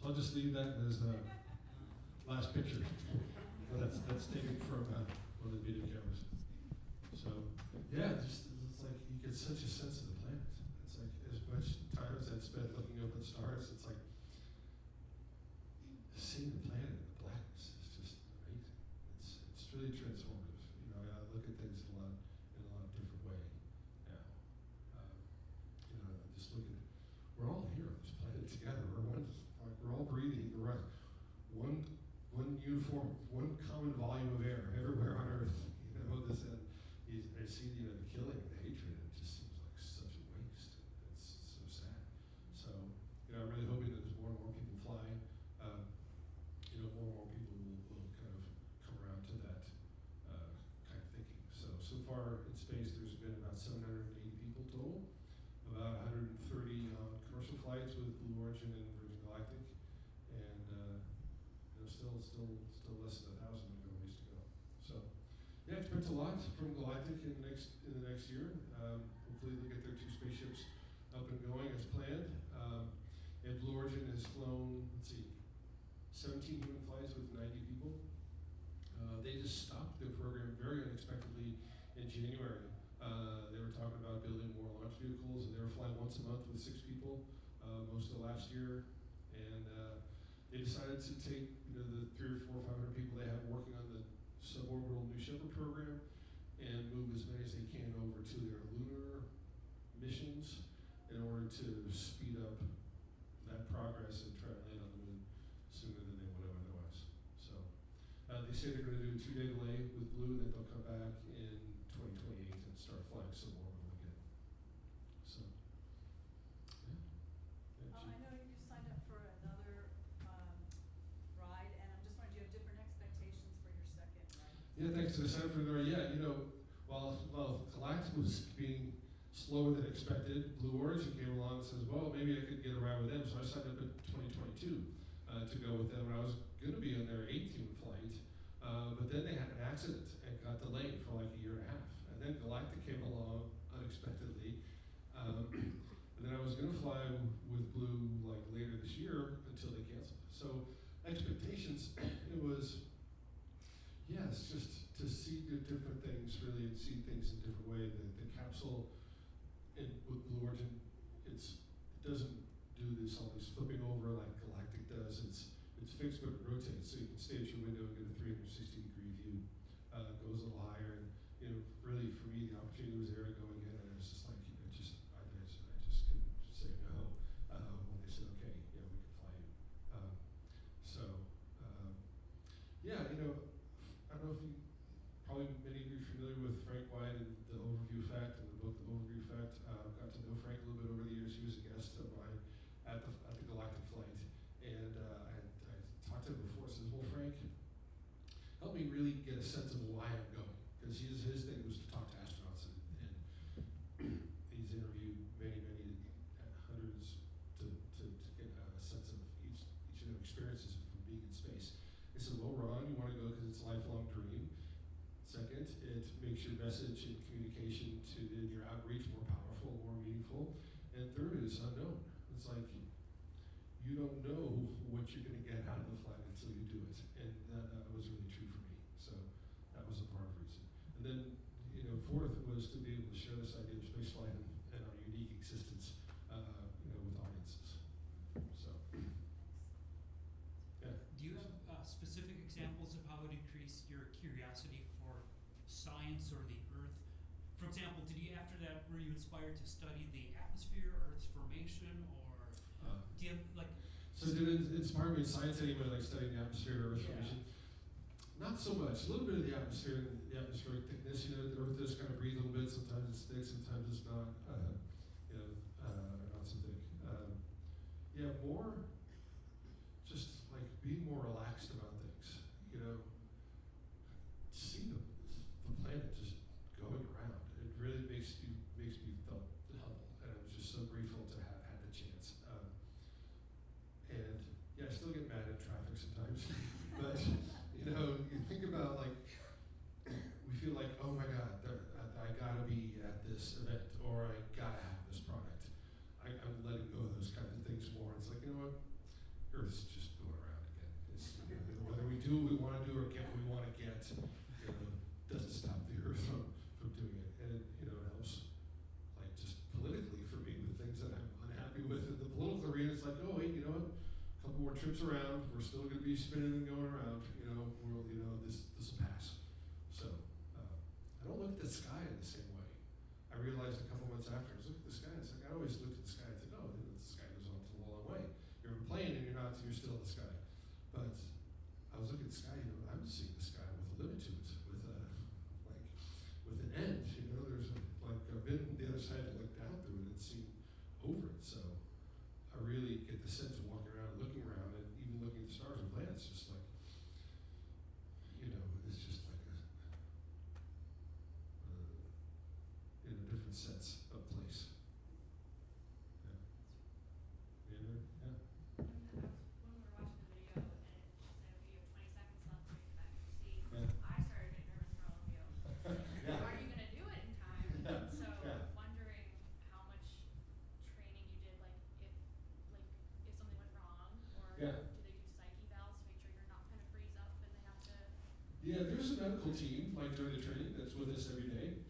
Speaker 1: I'll just leave that as the last picture. Well, that's taken from one of the video cameras. So, yeah, just it's like you get such a sense of the planet. It's like as much time as I'd spent looking up at stars, it's like seeing the planet in the blackness is just amazing. It's really transformative. You know, I look at things in a lot different way now. You know, I just look at we're all here on this planet together. We're all breathing. We're one uniform, one common volume of air everywhere on Earth. You know, I see the killing, the hatred, and it just seems like such a waste. It's so sad. So, you know, I'm really hoping that there's more and more people flying. You know, more and more people will kind of come around to that kind of thinking. So far in space, there's been about 780 people total, about 130 on commercial flights with Blue Origin and Virgin Galactic, and you know, still less than 1,000 ways to go. So, yeah, expect a lot from Galactic in the next year. Hopefully, they get their 2 spaceships up and going as planned. And Blue Origin has flown, 17 human flights with 90 people. They just stopped their program very unexpectedly in January. They were talking about building more launch vehicles, and they were flying once a month with 6 people most of last year. And they decided to take the 300 or 400 or 500 people they have working on the suborbital New Shepard program and move as many as they can over to their lunar missions in order to speed up that progress and try to land on the moon sooner than they would have otherwise. So they say they're going to do a 2-day delay with Blue, and then they'll come back in 2028 and start flying suborbital again. So, yeah.
Speaker 4: I know you just signed up for another ride, and I'm just wondering, do you have different expectations for your second ride?
Speaker 1: Yeah, thanks to the Center for the Yeah, you know, while Galactic was being slower than expected, Blue Origin came along and says, well, maybe I could get a ride with them. So I signed up in 2022 to go with them, and I was going to be on their 8th human flight, but then they had an accident and got delayed for like a year and a half. And then Galactic came along unexpectedly, and then I was going to fly with Blue like later this year until they canceled. So expectations, it was, yes, just to see the different things really and see things in a different way. The capsule with Blue Origin, it doesn't do this always flipping over like Galactic does. It's fixed but it rotates, so you can stay at your window and get a 360-degree view. Goes a little higher, and you know, really for me, the opportunity was there to go again, and it's just like, you know, I just couldn't say no when they said, okay, yeah, we can fly you. Yeah, you know, I don't know if probably many of you are familiar with Frank White and the Overview Effect and the book The Overview Effect. Got to know Frank a little bit over the years. He was a guest of mine at the Galactic flight, and I talked to him before. Says, well, Frank, help me really get a sense of why I'm going, because his thing was to talk to astronauts, and he's interviewed many hundreds to get a sense of each of their experiences from being in space. He said, well, Ron, you want to go because it's a lifelong dream. Second, it makes your message and communication to your outreach more powerful, more meaningful. And third is unknown. It's like you don't know what you're going to get out of the flight until you do it. And that was really true for me. So that was a part of the reason. And then, you know, fourth was to be able to share this idea of spaceflight and our unique existence, you know, with audiences. So, yeah.
Speaker 8: Do you have specific examples of how it increased your curiosity for science or the Earth? For example, were you inspired to study the atmosphere, Earth's formation, or do you have like?
Speaker 1: So did it inspire me in science anyway, like studying the atmosphere or Earth formation? Not so much. A little bit of the atmosphere and the atmospheric thickness. You know, the Earth does kind of breathe a little bit. Sometimes it's thick, sometimes it's not. You know, not so thick. Yeah, more just like being more relaxed about things. You know, see the planet just going around. It really makes me feel humble, and I was just so grateful to have had the chance. And yeah, I still get mad at traffic sometimes, but you know, you think about like we feel like, oh my God, I gotta be at this event, or I gotta have this product. I'm letting go of those kinds of things more. It's like, you know what? Earth's just going around again. It's, whether we do what we want to do or get what we want to get, doesn't stop the Earth from doing it. And it helps, like, just politically for me with things that I'm unhappy with. In the political arena, it's like, oh wait, you know what? A couple more trips around, we're still going to be spinning and going around. This will pass. So I don't look at the sky in the same way. I realized a couple months after, I was looking at the sky, it's like I always looked at the sky and think, oh, the sky goes off a long way. You're in a plane and you're still in the sky. But I was looking at the sky, I'm seeing the sky with a limit to it, with an end. There's I've been on the other side to look down through it and see over it. So I really get the sense of walking around, looking around, and even looking at the stars and planets, just like, it's just like different sense of place. Yeah.
Speaker 4: When we were watching the video and it said we have 20 seconds left to get back to your seat,
Speaker 1: Yeah.
Speaker 4: I started getting nervous for all of you.
Speaker 1: Yeah.
Speaker 4: Are you going to do it in time?
Speaker 1: Yeah.
Speaker 4: So
Speaker 1: Yeah.
Speaker 4: wondering how much training you did, like if something went wrong, or
Speaker 1: Yeah.
Speaker 4: do they do psyche valves to make sure you're not going to freeze up and they have to?
Speaker 1: Yeah, there's a medical team, like during the training, that's with us every day,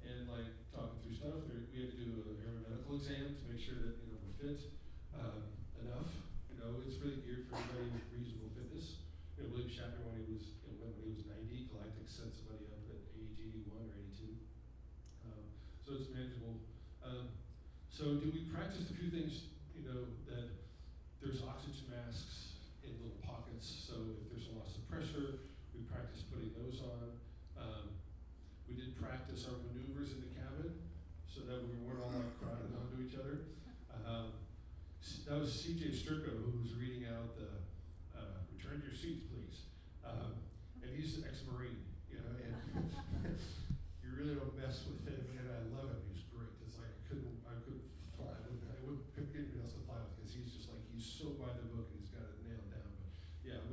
Speaker 1: and like talking through stuff. We had to do a medical exam to make sure that we're fit enough. It's really geared for everybody with reasonable fitness. William Shatner, when he was 90, Galactic sent somebody up at age 81 or 82. So it's manageable. So we practiced a few things, that there's oxygen masks in little pockets, so if there's a loss of pressure, we practiced putting those on. We did practice our maneuvers in the cabin so that we weren't all like crowded onto each other. That was C.J. Sturko who was reading out the return to your seats, please. And he's an ex-Marine, and you really don't mess with him, and I love him. He's great. It's like I couldn't fly. I wouldn't pick anybody else to fly with because he's just like, he's so by the book and he's got it nailed down. But yeah,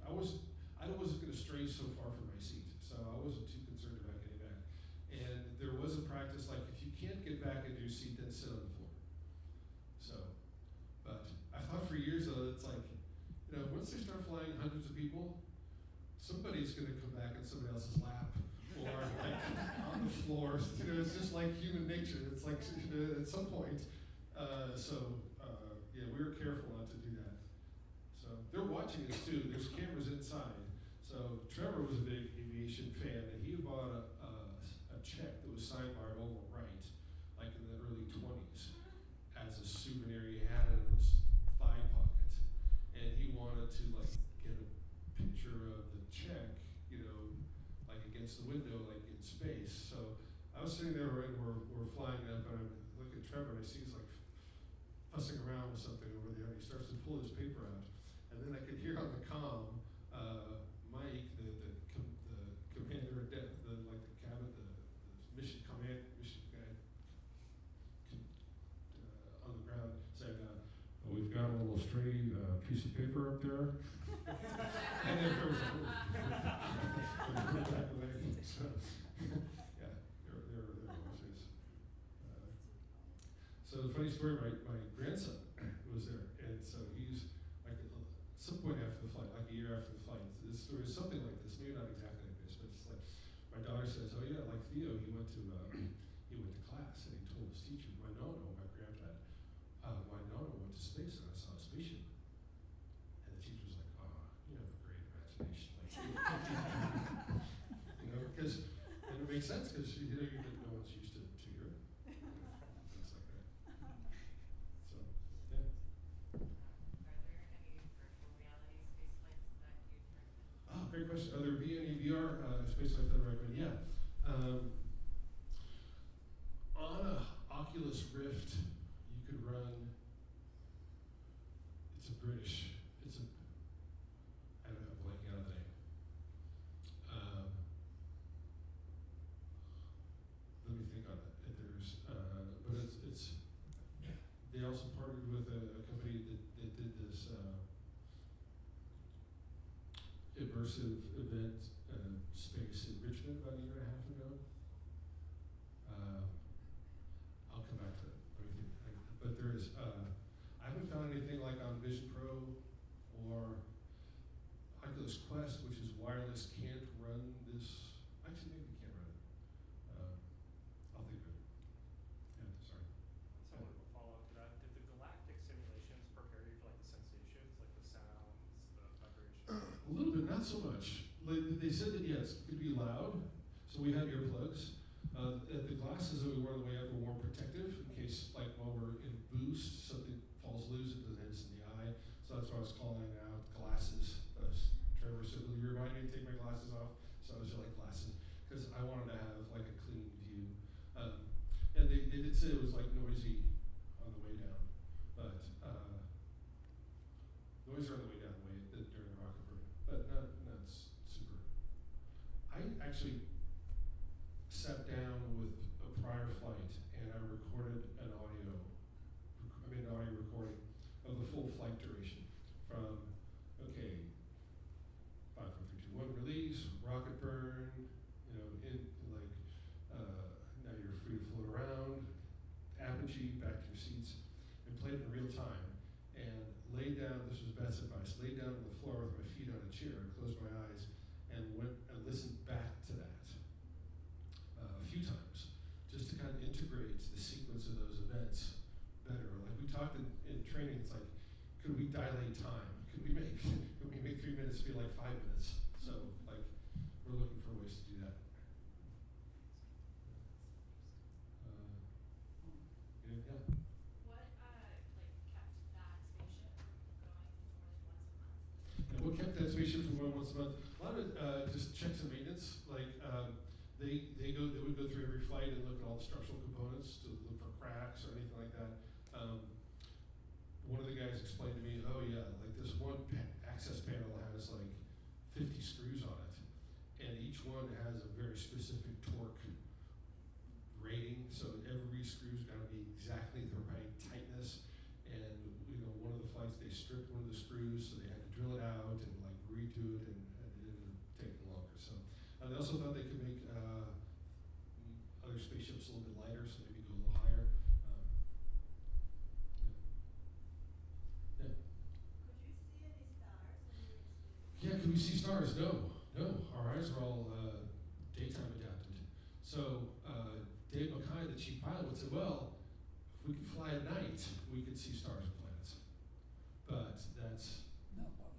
Speaker 1: I wasn't going to stray so far from my seat, so I wasn't too concerned about getting back. And there was a practice, like if you can't get back into your seat, then sit on the floor. So, but I thought for years though, it's like, once they start flying hundreds of people, somebody's going to come back in somebody else's lap or like on the floor. It's just like human nature. It's like at some point. Yeah, we were careful not to do that. So they're watching us too. There's cameras inside. So Trevor was a big aviation fan, and he bought a check that was signed by our old right, like in the early 20s, as a souvenir. He had it in his thigh pocket, and he wanted to like get a picture of the check, like against the window, like in space. So I was sitting there and we're flying up, and I look at Trevor and I see he's like fussing around with something over there, and he starts to pull his paper out, and then I could hear on the comm, Mike, the commander, the cabin, the mission guy, on the ground saying, we've got a little stray piece of paper up there. And then there was a back away. So, yeah, there was his. So the funny story, my grandson was there, and so he's like at some point after the flight, like a year after the flight, this story is something like this, maybe not exactly like this, but it's like my daughter says, oh yeah, like Theo, he went to class and he told his teacher, my granddad, my nono went to space and I saw a spaceship. And the teacher was like, oh, you have a great imagination. Like, because, and it makes sense because no one's used to your things like that. So, yeah.
Speaker 9: Are there any virtual reality space flights that you'd recommend?
Speaker 1: Oh, great question. Are there any VR space flights that I recommend? Yeah. On a Oculus Rift, you could run. I'm blanking out of the name. Let me think on it. But they also partnered with a company that did this immersive event space in Richmond about a year and a half ago. I'll come back to it. Let me think. But there is, I haven't found anything like on Vision Pro Oculus Quest, which is wireless, can't run this. Actually, maybe it can run it. I'll think of it. Yeah, sorry.
Speaker 6: Somewhat of a follow-up to that, did the galactic simulations prepare you for like the sensations, like the sounds, the vibration?
Speaker 1: A little bit, not so much. Like, they said that yes, it could be loud, so we had earplugs. The glasses that we wore on the way up were more protective in case, like while we're in boost, something falls loose, it doesn't hit us in the eye. So that's why I was calling out glasses. Trevor said, "Will you remind me to take my glasses off?" So I was like glasses because I wanted to have like a clean view. And they did say it was like noisy on the way down, but noisy on the way down during the rocket burn, but not super. I actually sat down with a prior flight and I recorded an audio. I made an audio recording of the full flight duration from, okay, 5, 4, 3, 2, 1, release, rocket burn, you know, now you're free to float around, apogee, back to your seats, and played it in real time. And laid down, this was Beth's advice, laid down on the floor with my feet on a chair, closed my eyes, and went and listened back to that a few times, just to kind of integrate the sequence of those events better. Like we talked in training, it's like, could we dilate time? Could we make 3 minutes feel like 5 minutes? So like, we're looking for ways to do that. Yeah.
Speaker 4: What, like, kept that spaceship from going more than once a month?
Speaker 1: And what kept that spaceship from going once a month? A lot of it, just checks and maintenance. Like they would go through every flight and look at all the structural components to look for cracks or anything like that. One of the guys explained to me, oh yeah, like this one access panel has like 50 screws on it, and each one has a very specific torque rating. So every screw's got to be exactly the right tightness. And you know, one of the flights they stripped one of the screws, so they had to drill it out and like redo it, and it ended up taking longer. So they also thought they could make other spaceships a little bit lighter, so maybe go a little higher. Yeah, can we see stars? No. Our eyes are all daytime adapted. So Dave Mackay, the chief pilot, would say, well, if we could fly at night, we could see stars and planets. But that's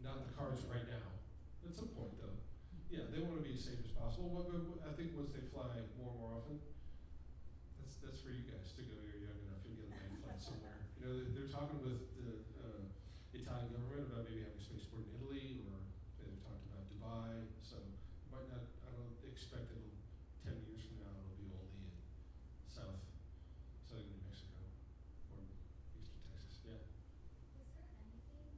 Speaker 1: not in the cards right now. At some point, though. Yeah, they want to be as safe as possible. I think once they fly more and more often, that's for you guys to go. You're young enough, you'll get a night flight somewhere. You know, they're talking with the Italian government about maybe having a spaceport in Italy, or they've talked about Dubai. So it might not. I don't expect it'll 10 years from now it'll be only in southern New Mexico or eastern Texas. Yeah.
Speaker 4: Was there anything that,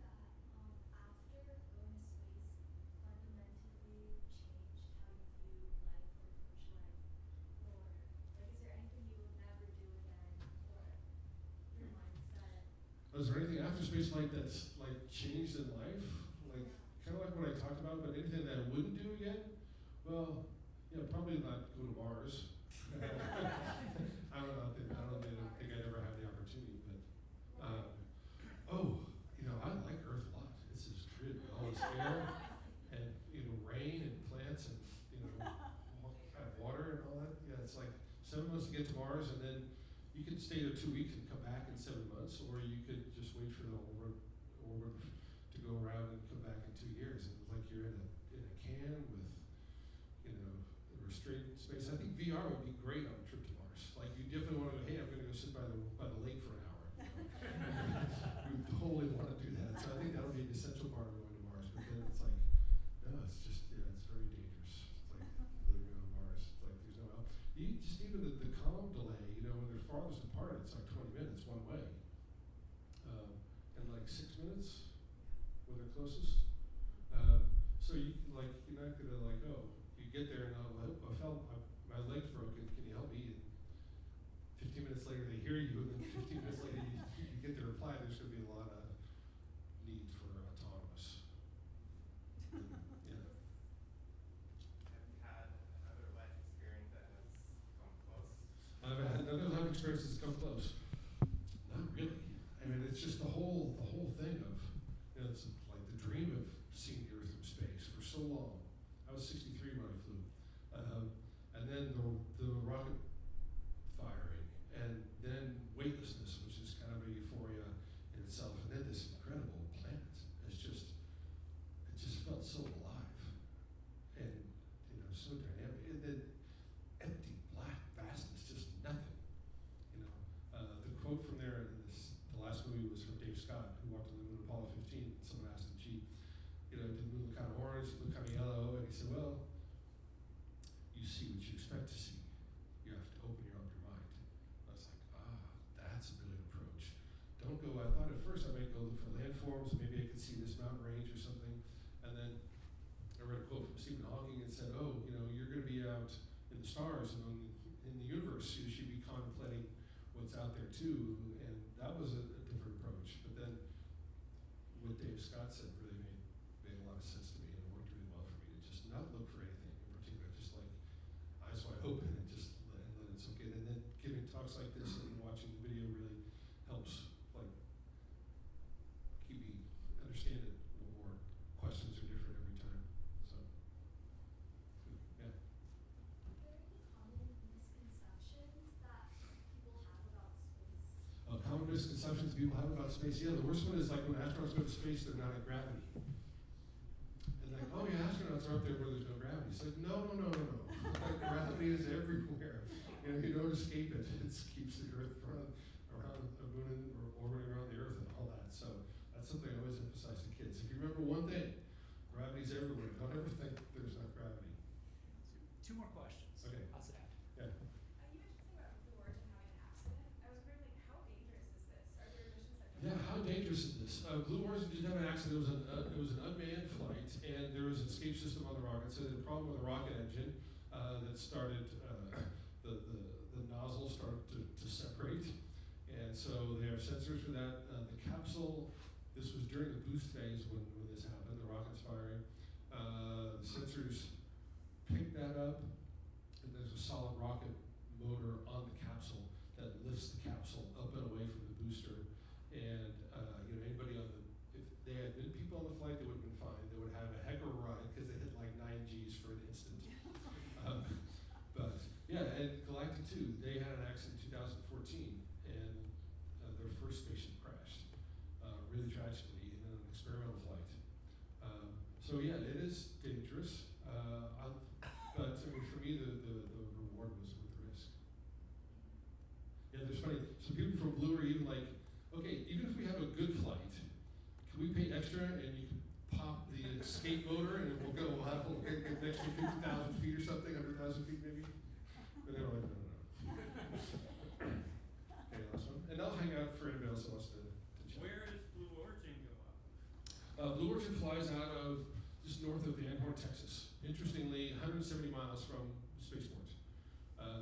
Speaker 4: after going to space, fundamentally changed how you view life or approach life? Or, like, is there anything you would never do again, or your mindset?
Speaker 1: Is there anything after space flight that's like changed in life? Like kind of like what I talked about, but anything that I wouldn't do again? Well, yeah, probably not go to Mars. I don't know. I don't think I'd ever have the opportunity, but I like Earth a lot. This is good. All this air and rain and plants and water and all that. Yeah, it's like 7 months to get to Mars, and then you could stay there 2 weeks and come back in 7 months, or you could just wait for the orbit to go around and come back in 2 years. It's like you're in a can with restrained space. I think VR would be great on a trip to Mars. Like you definitely want to go, hey, I'm going to go sit by the lake for an hour. You totally want to do that. So I think that'll be an essential part of going to Mars. But then it's like, no, it's just it's very dangerous. It's like living on Mars. It's like there's no help. Even the column delay, when they're farthest apart, it's like 20 minutes one way, and like 6 minutes when they're closest. So you're not gonna you get there and my leg's broken. Can you help me? And 15 minutes later they hear you, and then 15 minutes later you get the reply. There's gonna be a lot of need for autonomous. Yeah.
Speaker 6: Have you had another life experience that has come close?
Speaker 1: I've had another life experience that's come close. Not really. I mean, it's just the whole thing of it's like the dream of seeing the Earth from space for orange, look kind of yellow, and he said, well, you see what you expect to see. You have to open your mind. I was like, that's a brilliant approach. Don't go, I thought at first I might go look for landforms, maybe I could see this mountain range or something, and then I read a quote from Stephen Hawking and said, oh, you're going to be out in the stars and in the universe, you should be contemplating what's out there too, and that was a different approach. But then what Dave Scott said really made a lot of sense to me, and it worked really well for me to just not look for anything in particular, just like eyes wide open and just let it soak in. And then giving talks like this and watching the video really helps, like, keep me understand it a little more. Questions are different every time, so yeah.
Speaker 4: Are there any common misconceptions that people have about space?
Speaker 1: Common misconceptions people have about space. Yeah, the worst one is like when astronauts go to space, they're not in gravity. And like, oh yeah, astronauts are up there where there's no gravity. It's like, no. Like, gravity is everywhere. You don't escape it. It keeps the Earth around the moon or orbiting around the Earth and all that. So that's something I always emphasize to kids. If you remember one thing, gravity's everywhere. Don't ever think there's not gravity.
Speaker 8: Two more questions.
Speaker 1: Okay.
Speaker 8: How's that?
Speaker 1: Yeah.
Speaker 9: You mentioned something about Blue Origin having an accident. I was wondering, like, how dangerous is this? Are there missions that don't?
Speaker 1: Yeah, how dangerous is this? Blue Origin did have an accident. It was an unmanned flight, and there was an escape system on the rocket. So the problem with the rocket engine that started the nozzle started to separate, and so they have sensors for that. The capsule. This was during the boost phase when this happened. The rocket's firing. The sensors picked that up, and there's a solid rocket motor on the capsule that lifts the capsule up and away from the booster. And anybody if they had been people on the flight, they would have been fine. They would have a heck of a ride because they hit like 9 Gs for an instant. But yeah, and Galactic 2, they had an accident in 2014, and their first spaceship crashed, really tragically in an experimental flight. So yeah, it is dangerous. But I mean, for me, the reward was worth the risk. Yeah, there's funny. Some people from Blue are even like, okay, even if we have a good flight, can we pay extra and you can pop the escape motor and we'll have an extra 50,000 feet or something, 100,000 feet maybe? But they're like, no. Okay, last one. And I'll hang out for anybody else who wants to chat.
Speaker 6: Where does Blue Origin go out?
Speaker 1: Blue Origin flies out of just north of Van Horn, Texas. Interestingly, 170 miles from spaceport.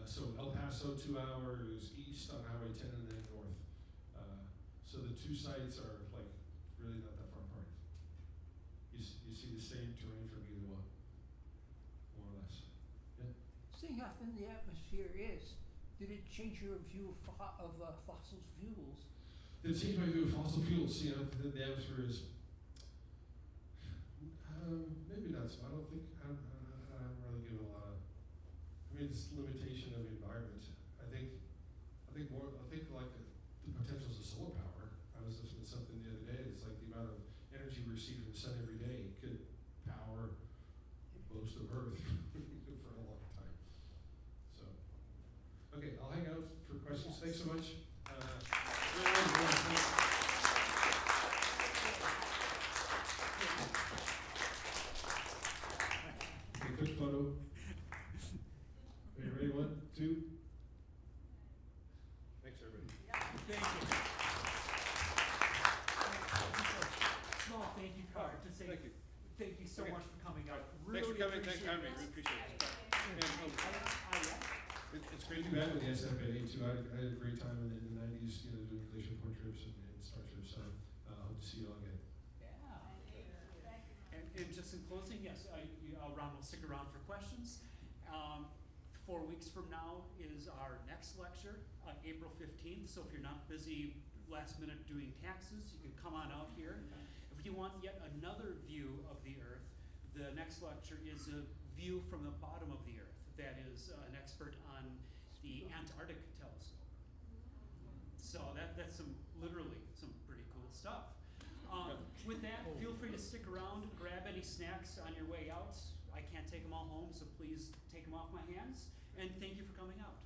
Speaker 1: So El Paso, 2 hours east on Highway 10 and then north. So the two sites are like really not that far apart. You see the same terrain from either one, more or less. Yeah.
Speaker 10: Seeing how thin the atmosphere is, did it change your view of fossil fuels?
Speaker 1: Did it change my view of fossil fuels? The atmosphere is maybe not so. I don't really give a lot of. I mean, it's limitation of the environment. I think like the potentials of solar power. I was listening to something the other day. It's like the amount of energy we receive from the sun every day could power most of Earth for a long time. So, okay, I'll hang out for questions. Thanks so much. Okay, quick photo. Are you ready? 1, 2. Thanks, everybody.
Speaker 8: Thank you. Small thank you card to say thank you so much for coming out. Really
Speaker 1: Thanks for coming. Thanks for having me. We appreciate it. It's great to be back with the SFAA too. I had a great time in the 90s, doing glacier point trips and star trips. So I hope to see you all again.
Speaker 8: Yeah. And just in closing, yes, Ron will stick around for questions. 4 weeks from now is our next lecture, April 15th. So if you're not busy last minute doing taxes, you can come on out here. If you want yet another view of the Earth, the next lecture is a view from the bottom of the Earth. That is an expert on the Antarctic telescope. So that's literally some pretty cool stuff. With that, feel free to stick around, grab any snacks on your way out. I can't take them all home, so please take them off my hands. And thank you for coming out.